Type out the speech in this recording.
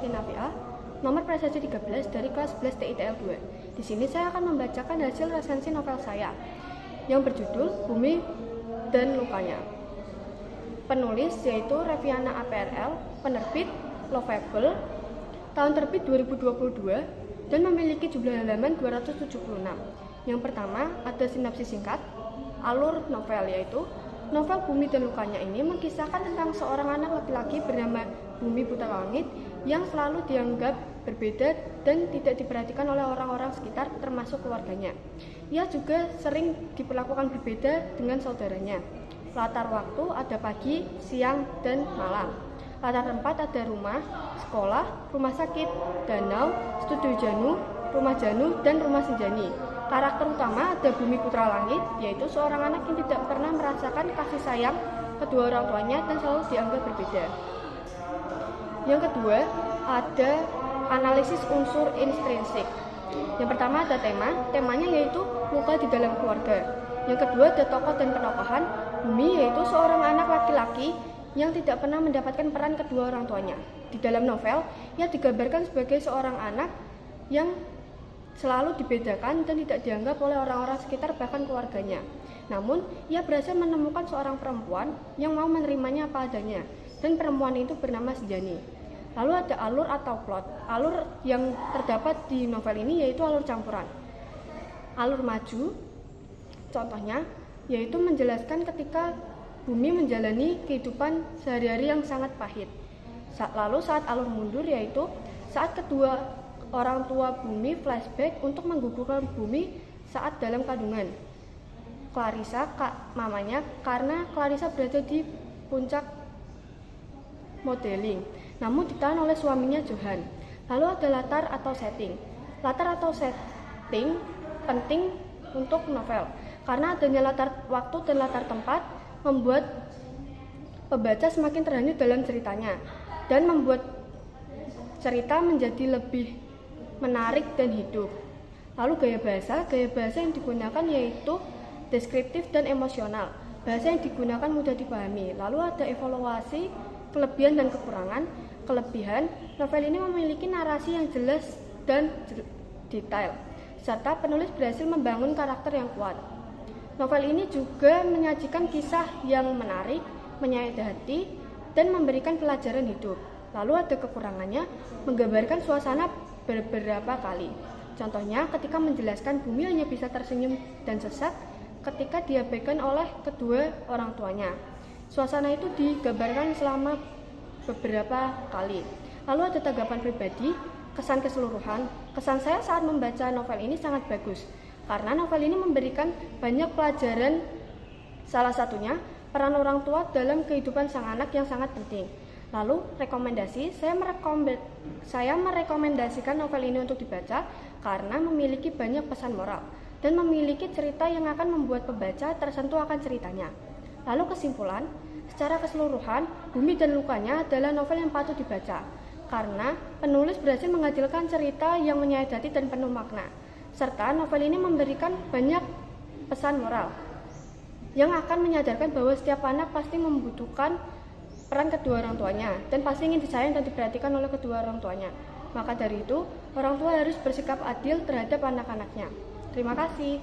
Siti Nafiah, nomor prestasi 13 dari kelas 11 TITL 2. Di sini saya akan membacakan hasil resensi novel saya yang berjudul Bumi dan Lukanya. Penulis yaitu Reviana APRL, penerbit Lovable, tahun terbit 2022 dan memiliki jumlah halaman 276. Yang pertama ada sinopsis singkat. Alur novel yaitu novel Bumi dan Lukanya ini mengisahkan tentang seorang anak laki-laki bernama Bumi Putra Langit yang selalu dianggap berbeda dan tidak diperhatikan oleh orang-orang sekitar termasuk keluarganya. Ia juga sering diperlakukan berbeda dengan saudaranya. Latar waktu ada pagi, siang, dan malam. Latar tempat ada rumah, sekolah, rumah sakit, danau, studio Janu, rumah Janu, dan rumah Senjani. Karakter utama ada Bumi Putra Langit, yaitu seorang anak yang tidak pernah merasakan kasih sayang kedua orang tuanya dan selalu dianggap berbeda. Yang kedua, ada analisis unsur intrinsik. Yang pertama ada temanya yaitu luka di dalam keluarga. Yang kedua ada tokoh dan penokohan. Bumi yaitu seorang anak laki-laki yang tidak pernah mendapatkan peran kedua orang tuanya. Di dalam novel, ia digambarkan sebagai seorang anak yang selalu dibedakan dan tidak dianggap oleh orang-orang sekitar bahkan keluarganya. Namun, ia berhasil menemukan seorang perempuan yang mau menerimanya apa adanya, dan perempuan itu bernama Senjani. Lalu ada alur atau plot. Alur yang terdapat di novel ini yaitu alur campuran. Alur maju, contohnya, yaitu menjelaskan ketika Bumi menjalani kehidupan sehari-hari yang sangat pahit. Lalu saat alur mundur yaitu saat kedua orang tua Bumi flashback untuk menggugurkan Bumi saat dalam kandungan Clarissa, mamanya, karena Clarissa berada di puncak modeling, namun ditahan oleh suaminya Johan. Lalu ada latar atau setting. Latar atau setting penting untuk novel, karena adanya latar waktu dan latar tempat membuat pembaca semakin terhanyut dalam ceritanya dan membuat cerita menjadi lebih menarik dan hidup. Lalu gaya bahasa yang digunakan yaitu deskriptif dan emosional. Bahasa yang digunakan mudah dipahami. Lalu ada evaluasi, kelebihan dan kekurangan. Kelebihan, novel ini memiliki narasi yang jelas dan detail, serta penulis berhasil membangun karakter yang kuat. Novel ini juga menyajikan kisah yang menarik, menyayat hati, dan memberikan pelajaran hidup. Lalu ada kekurangannya, menggambarkan suasana beberapa kali. Contohnya ketika menjelaskan Bumi hanya bisa tersenyum dan sesak ketika diabaikan oleh kedua orang tuanya. Suasana itu digambarkan selama beberapa kali. Lalu ada tanggapan pribadi, kesan keseluruhan. Kesan saya saat membaca novel ini sangat bagus karena novel ini memberikan banyak pelajaran. Salah satunya peran orang tua dalam kehidupan sang anak yang sangat penting. Lalu rekomendasi, saya merekomendasikan novel ini untuk dibaca karena memiliki banyak pesan moral dan memiliki cerita yang akan membuat pembaca tersentuh akan ceritanya. Lalu kesimpulan, secara keseluruhan, Bumi dan Lukanya adalah novel yang patut dibaca karena penulis berhasil menghadirkan cerita yang menyayat hati dan penuh makna, serta novel ini memberikan banyak pesan moral yang akan menyadarkan bahwa setiap anak pasti membutuhkan peran kedua orang tuanya dan pasti ingin disayang dan diperhatikan oleh kedua orang tuanya. Maka dari itu, orang tua harus bersikap adil terhadap anak-anaknya. Terima kasih.